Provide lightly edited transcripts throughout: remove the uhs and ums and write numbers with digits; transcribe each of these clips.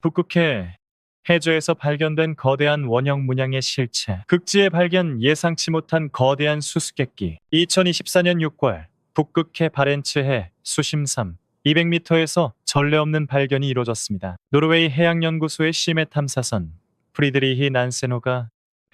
북극해 해저에서 발견된 거대한 원형 문양의 실체. 극지에 발견 예상치 못한 거대한 수수께끼. 2024년 6월 북극해 바렌츠해 수심섬 200m에서 전례 없는 발견이 이루어졌습니다. 노르웨이 해양연구소의 심해 탐사선 프리드리히 난세노가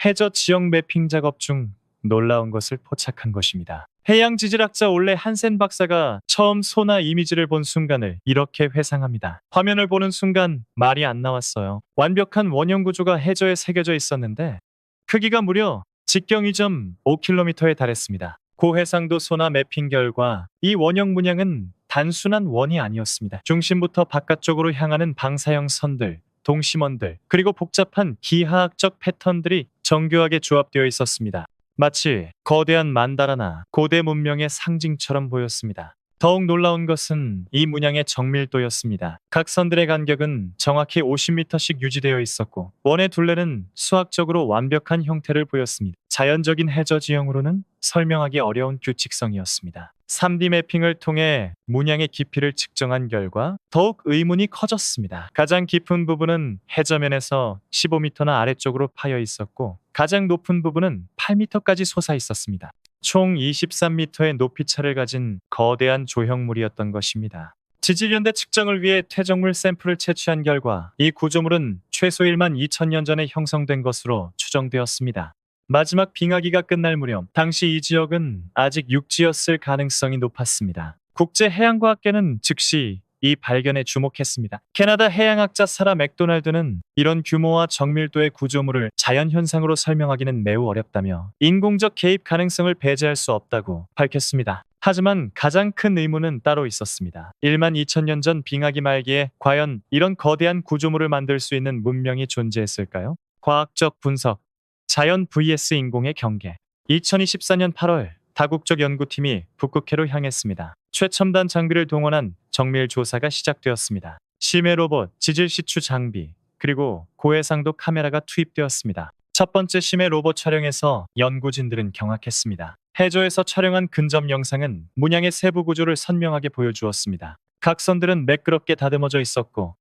해저 지역 매핑 작업 중 놀라운 것을 포착한 것입니다. 해양 지질학자 올레 한센 박사가 처음 소나 이미지를 본 순간을 이렇게 회상합니다. 화면을 보는 순간 말이 안 나왔어요. 완벽한 원형 구조가 해저에 새겨져 있었는데 크기가 무려 직경 2.5km에 달했습니다. 고해상도 소나 매핑 결과 이 원형 문양은 단순한 원이 아니었습니다. 중심부터 바깥쪽으로 향하는 방사형 선들, 동심원들, 그리고 복잡한 기하학적 패턴들이 정교하게 조합되어 있었습니다. 마치 거대한 만다라나 고대 문명의 상징처럼 보였습니다. 더욱 놀라운 것은 이 문양의 정밀도였습니다. 각 선들의 간격은 정확히 50m씩 유지되어 있었고 원의 둘레는 수학적으로 완벽한 형태를 보였습니다. 자연적인 해저 지형으로는 설명하기 어려운 규칙성이었습니다. 3D 매핑을 통해 문양의 깊이를 측정한 결과 더욱 의문이 커졌습니다. 가장 깊은 부분은 해저면에서 15m나 아래쪽으로 파여 있었고 가장 높은 부분은 8m까지 솟아 있었습니다. 총 23m의 높이차를 가진 거대한 조형물이었던 것입니다. 지질연대 측정을 위해 퇴적물 샘플을 채취한 결과 이 구조물은 최소 1만 2천 전에 형성된 것으로 추정되었습니다. 마지막 빙하기가 끝날 무렵 당시 이 지역은 아직 육지였을 가능성이 높았습니다. 국제해양과학계는 즉시 이 발견에 주목했습니다. 캐나다 해양학자 사라 맥도날드는 이런 규모와 정밀도의 구조물을 자연현상으로 설명하기는 매우 어렵다며 인공적 개입 가능성을 배제할 수 없다고 밝혔습니다. 하지만 가장 큰 의문은 따로 있었습니다. 1만 2천 년 전 빙하기 말기에 과연 이런 거대한 구조물을 만들 수 있는 문명이 존재했을까요? 과학적 분석, 자연 vs 인공의 경계. 2024년 8월 다국적 연구팀이 북극해로 향했습니다. 최첨단 장비를 동원한 정밀 조사가 시작되었습니다. 심해 로봇, 지질 시추 장비, 그리고 고해상도 카메라가 투입되었습니다. 첫 번째 심해 로봇 촬영에서 연구진들은 경악했습니다. 해저에서 촬영한 근접 영상은 문양의 세부 구조를 선명하게 보여주었습니다. 각 선들은 매끄럽게 다듬어져 있었고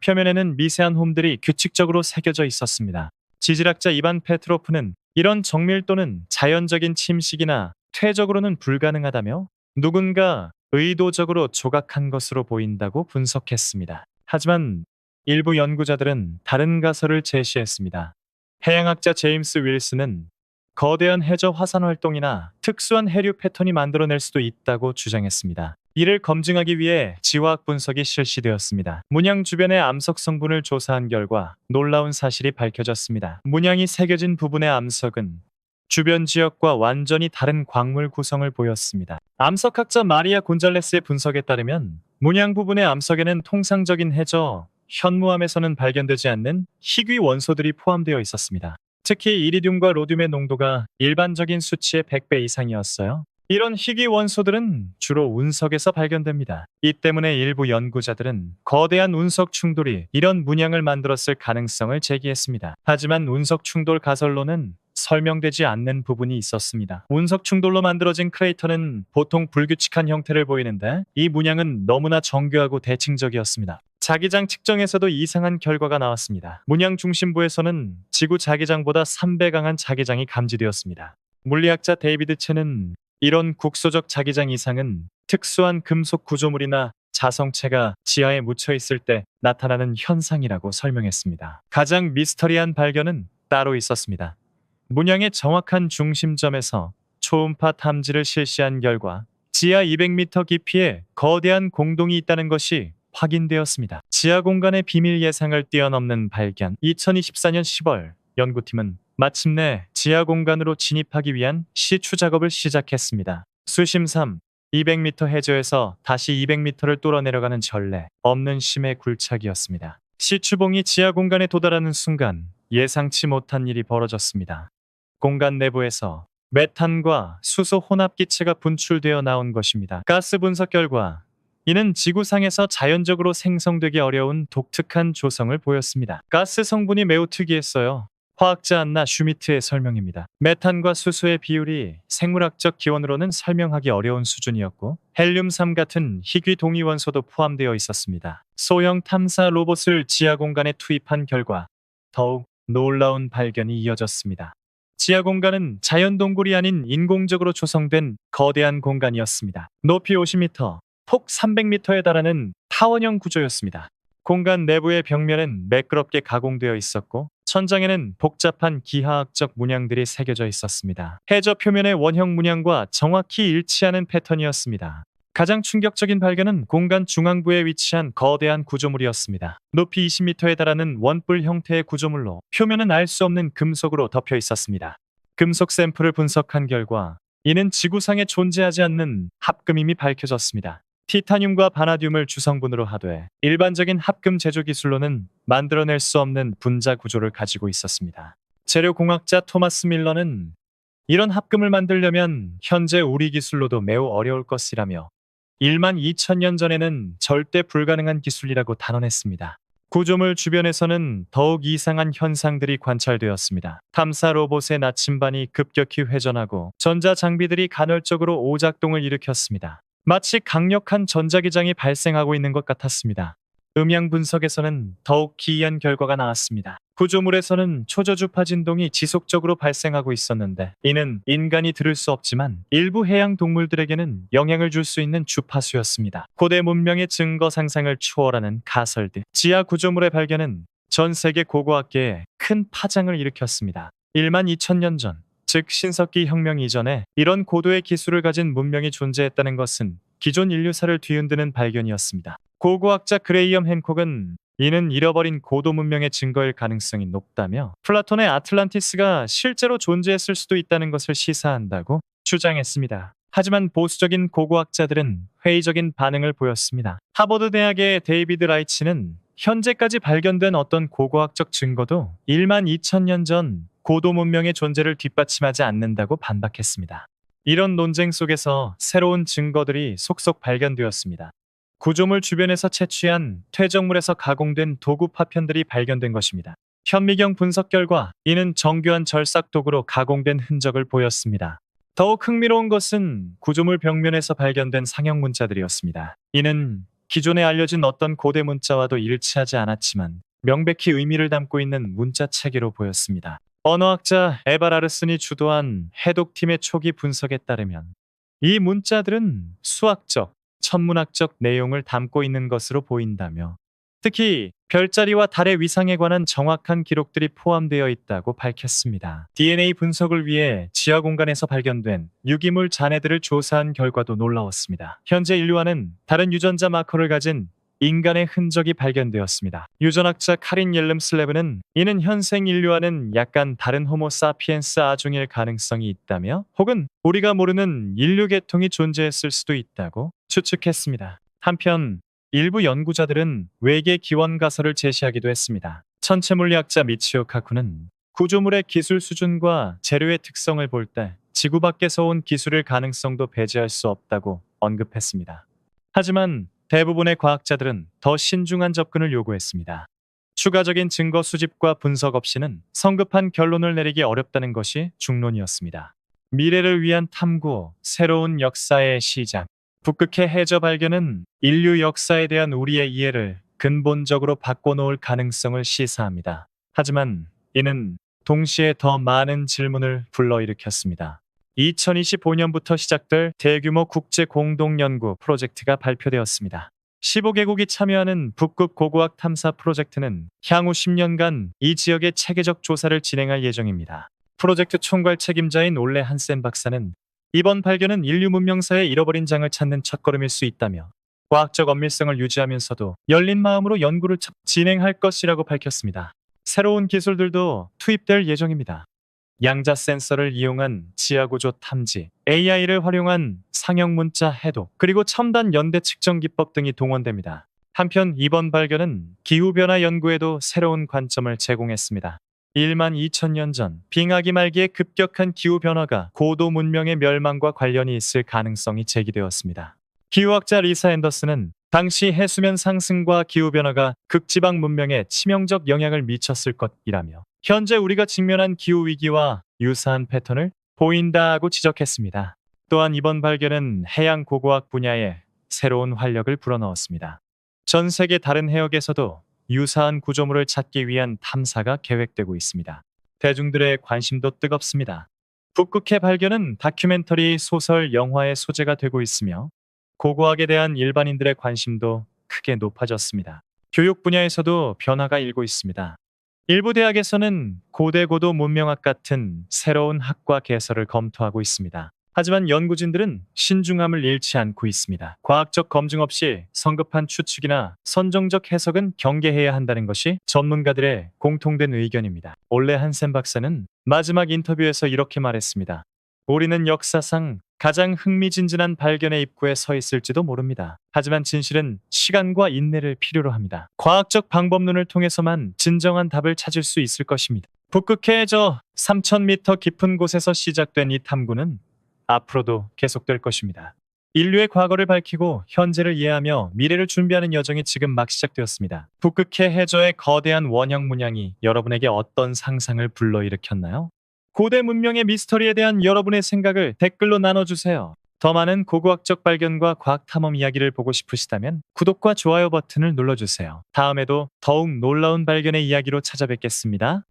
표면에는 미세한 홈들이 규칙적으로 새겨져 있었습니다. 지질학자 이반 페트로프는 이런 정밀도는 자연적인 침식이나 퇴적으로는 불가능하다며 누군가 의도적으로 조각한 것으로 보인다고 분석했습니다. 하지만 일부 연구자들은 다른 가설을 제시했습니다. 해양학자 제임스 윌슨은 거대한 해저 화산 활동이나 특수한 해류 패턴이 만들어낼 수도 있다고 주장했습니다. 이를 검증하기 위해 지화학 분석이 실시되었습니다. 문양 주변의 암석 성분을 조사한 결과 놀라운 사실이 밝혀졌습니다. 문양이 새겨진 부분의 암석은 주변 지역과 완전히 다른 광물 구성을 보였습니다. 암석학자 마리아 곤잘레스의 분석에 따르면 문양 부분의 암석에는 통상적인 해저 현무암에서는 발견되지 않는 희귀 원소들이 포함되어 있었습니다. 특히 이리듐과 로듐의 농도가 일반적인 수치의 100배 이상이었어요. 이런 희귀 원소들은 주로 운석에서 발견됩니다. 이 때문에 일부 연구자들은 거대한 운석 충돌이 이런 문양을 만들었을 가능성을 제기했습니다. 하지만 운석 충돌 가설로는 설명되지 않는 부분이 있었습니다. 운석 충돌로 만들어진 크레이터는 보통 불규칙한 형태를 보이는데 이 문양은 너무나 정교하고 대칭적이었습니다. 자기장 측정에서도 이상한 결과가 나왔습니다. 문양 중심부에서는 지구 자기장보다 3배 강한 자기장이 감지되었습니다. 물리학자 데이비드 첸은 이런 국소적 자기장 이상은 특수한 금속 구조물이나 자성체가 지하에 묻혀 있을 때 나타나는 현상이라고 설명했습니다. 가장 미스터리한 발견은 따로 있었습니다. 문양의 정확한 중심점에서 초음파 탐지를 실시한 결과 지하 200m 깊이에 거대한 공동이 있다는 것이 확인되었습니다. 지하 공간의 비밀 예상을 뛰어넘는 발견. 2024년 10월 연구팀은 마침내 지하 공간으로 진입하기 위한 시추 작업을 시작했습니다. 수심섬 200m 해저에서 다시 200m를 뚫어 내려가는 전례 없는 심해 굴착이었습니다. 시추봉이 지하 공간에 도달하는 순간 예상치 못한 일이 벌어졌습니다. 공간 내부에서 메탄과 수소 혼합 기체가 분출되어 나온 것입니다. 가스 분석 결과 이는 지구상에서 자연적으로 생성되기 어려운 독특한 조성을 보였습니다. 가스 성분이 매우 특이했어요. 화학자 안나 슈미트의 설명입니다. 메탄과 수소의 비율이 생물학적 기원으로는 설명하기 어려운 수준이었고 헬륨3 같은 희귀 동위원소도 포함되어 있었습니다. 소형 탐사 로봇을 지하 공간에 투입한 결과 더욱 놀라운 발견이 이어졌습니다. 지하 공간은 자연 동굴이 아닌 인공적으로 조성된 거대한 공간이었습니다. 높이 50m, 폭 300m에 달하는 타원형 구조였습니다. 공간 내부의 벽면은 매끄럽게 가공되어 있었고 천장에는 복잡한 기하학적 문양들이 새겨져 있었습니다. 해저 표면의 원형 문양과 정확히 일치하는 패턴이었습니다. 가장 충격적인 발견은 공간 중앙부에 위치한 거대한 구조물이었습니다. 높이 20m에 달하는 원뿔 형태의 구조물로 표면은 알 수 없는 금속으로 덮여 있었습니다. 금속 샘플을 분석한 결과 이는 지구상에 존재하지 않는 합금임이 밝혀졌습니다. 티타늄과 바나듐을 주성분으로 하되 일반적인 합금 제조 기술로는 만들어낼 수 없는 분자 구조를 가지고 있었습니다. 재료공학자 토마스 밀러는 이런 합금을 만들려면 현재 우리 기술로도 매우 어려울 것이라며 1만 2천년 전에는 절대 불가능한 기술이라고 단언했습니다. 구조물 주변에서는 더욱 이상한 현상들이 관찰되었습니다. 탐사 로봇의 나침반이 급격히 회전하고 전자 장비들이 간헐적으로 오작동을 일으켰습니다. 마치 강력한 전자기장이 발생하고 있는 것 같았습니다. 음향 분석에서는 더욱 기이한 결과가 나왔습니다. 구조물에서는 초저주파 진동이 지속적으로 발생하고 있었는데 이는 인간이 들을 수 없지만 일부 해양 동물들에게는 영향을 줄 수 있는 주파수였습니다. 고대 문명의 증거 상상을 초월하는 가설들. 지하 구조물의 발견은 전 세계 고고학계에 큰 파장을 일으켰습니다. 1만 2천년 전, 즉 신석기 혁명 이전에 이런 고도의 기술을 가진 문명이 존재했다는 것은 기존 인류사를 뒤흔드는 발견이었습니다. 고고학자 그레이엄 핸콕은 이는 잃어버린 고도 문명의 증거일 가능성이 높다며 플라톤의 아틀란티스가 실제로 존재했을 수도 있다는 것을 시사한다고 주장했습니다. 하지만 보수적인 고고학자들은 회의적인 반응을 보였습니다. 하버드 대학의 데이비드 라이치는 현재까지 발견된 어떤 고고학적 증거도 1만 2천년 전 고도 문명의 존재를 뒷받침하지 않는다고 반박했습니다. 이런 논쟁 속에서 새로운 증거들이 속속 발견되었습니다. 구조물 주변에서 채취한 퇴적물에서 가공된 도구 파편들이 발견된 것입니다. 현미경 분석 결과 이는 정교한 절삭 도구로 가공된 흔적을 보였습니다. 더욱 흥미로운 것은 구조물 벽면에서 발견된 상형 문자들이었습니다. 이는 기존에 알려진 어떤 고대 문자와도 일치하지 않았지만 명백히 의미를 담고 있는 문자 체계로 보였습니다. 언어학자 에바 라르슨이 주도한 해독팀의 초기 분석에 따르면 이 문자들은 수학적, 천문학적 내용을 담고 있는 것으로 보인다며 특히 별자리와 달의 위상에 관한 정확한 기록들이 포함되어 있다고 밝혔습니다. DNA 분석을 위해 지하 공간에서 발견된 유기물 잔해들을 조사한 결과도 놀라웠습니다. 현재 인류와는 다른 유전자 마커를 가진 인간의 흔적이 발견되었습니다. 유전학자 카린 옐름 슬레브는 이는 현생 인류와는 약간 다른 호모 사피엔스 아종일 가능성이 있다며 혹은 우리가 모르는 인류 계통이 존재했을 수도 있다고 추측했습니다. 한편 일부 연구자들은 외계 기원 가설을 제시하기도 했습니다. 천체물리학자 미치오 카쿠는 구조물의 기술 수준과 재료의 특성을 볼 때 지구 밖에서 온 기술일 가능성도 배제할 수 없다고 언급했습니다. 하지만 대부분의 과학자들은 더 신중한 접근을 요구했습니다. 추가적인 증거 수집과 분석 없이는 성급한 결론을 내리기 어렵다는 것이 중론이었습니다. 미래를 위한 탐구, 새로운 역사의 시작. 북극해 해저 발견은 인류 역사에 대한 우리의 이해를 근본적으로 바꿔놓을 가능성을 시사합니다. 하지만 이는 동시에 더 많은 질문을 불러일으켰습니다. 2025년부터 시작될 대규모 국제 공동 연구 프로젝트가 발표되었습니다. 15개국이 참여하는 북극 고고학 탐사 프로젝트는 향후 10년간 이 지역의 체계적 조사를 진행할 예정입니다. 프로젝트 총괄 책임자인 올레 한센 박사는 이번 발견은 인류 문명사의 잃어버린 장을 찾는 첫걸음일 수 있다며 과학적 엄밀성을 유지하면서도 열린 마음으로 연구를 진행할 것이라고 밝혔습니다. 새로운 기술들도 투입될 예정입니다. 양자 센서를 이용한 지하구조 탐지, AI를 활용한 상형 문자 해독, 그리고 첨단 연대 측정 기법 등이 동원됩니다. 한편 이번 발견은 기후변화 연구에도 새로운 관점을 제공했습니다. 1만 2천년 전 빙하기 말기의 급격한 기후변화가 고도 문명의 멸망과 관련이 있을 가능성이 제기되었습니다. 기후학자 리사 앤더슨은 당시 해수면 상승과 기후변화가 극지방 문명에 치명적 영향을 미쳤을 것이라며 현재 우리가 직면한 기후위기와 유사한 패턴을 보인다고 지적했습니다. 또한 이번 발견은 해양 고고학 분야에 새로운 활력을 불어넣었습니다. 전 세계 다른 해역에서도 유사한 구조물을 찾기 위한 탐사가 계획되고 있습니다. 대중들의 관심도 뜨겁습니다. 북극해 발견은 다큐멘터리, 소설, 영화의 소재가 되고 있으며 고고학에 대한 일반인들의 관심도 크게 높아졌습니다. 교육 분야에서도 변화가 일고 있습니다. 일부 대학에서는 고대고도 문명학 같은 새로운 학과 개설을 검토하고 있습니다. 하지만 연구진들은 신중함을 잃지 않고 있습니다. 과학적 검증 없이 성급한 추측이나 선정적 해석은 경계해야 한다는 것이 전문가들의 공통된 의견입니다. 올레 한센 박사는 마지막 인터뷰에서 이렇게 말했습니다. 우리는 역사상 가장 흥미진진한 발견의 입구에 서 있을지도 모릅니다. 하지만 진실은 시간과 인내를 필요로 합니다. 과학적 방법론을 통해서만 진정한 답을 찾을 수 있을 것입니다. 북극해의 저 3,000m 깊은 곳에서 시작된 이 탐구는 앞으로도 계속될 것입니다. 인류의 과거를 밝히고 현재를 이해하며 미래를 준비하는 여정이 지금 막 시작되었습니다. 북극해 해저의 거대한 원형 문양이 여러분에게 어떤 상상을 불러일으켰나요? 고대 문명의 미스터리에 대한 여러분의 생각을 댓글로 나눠주세요. 더 많은 고고학적 발견과 과학 탐험 이야기를 보고 싶으시다면 구독과 좋아요 버튼을 눌러주세요. 다음에도 더욱 놀라운 발견의 이야기로 찾아뵙겠습니다.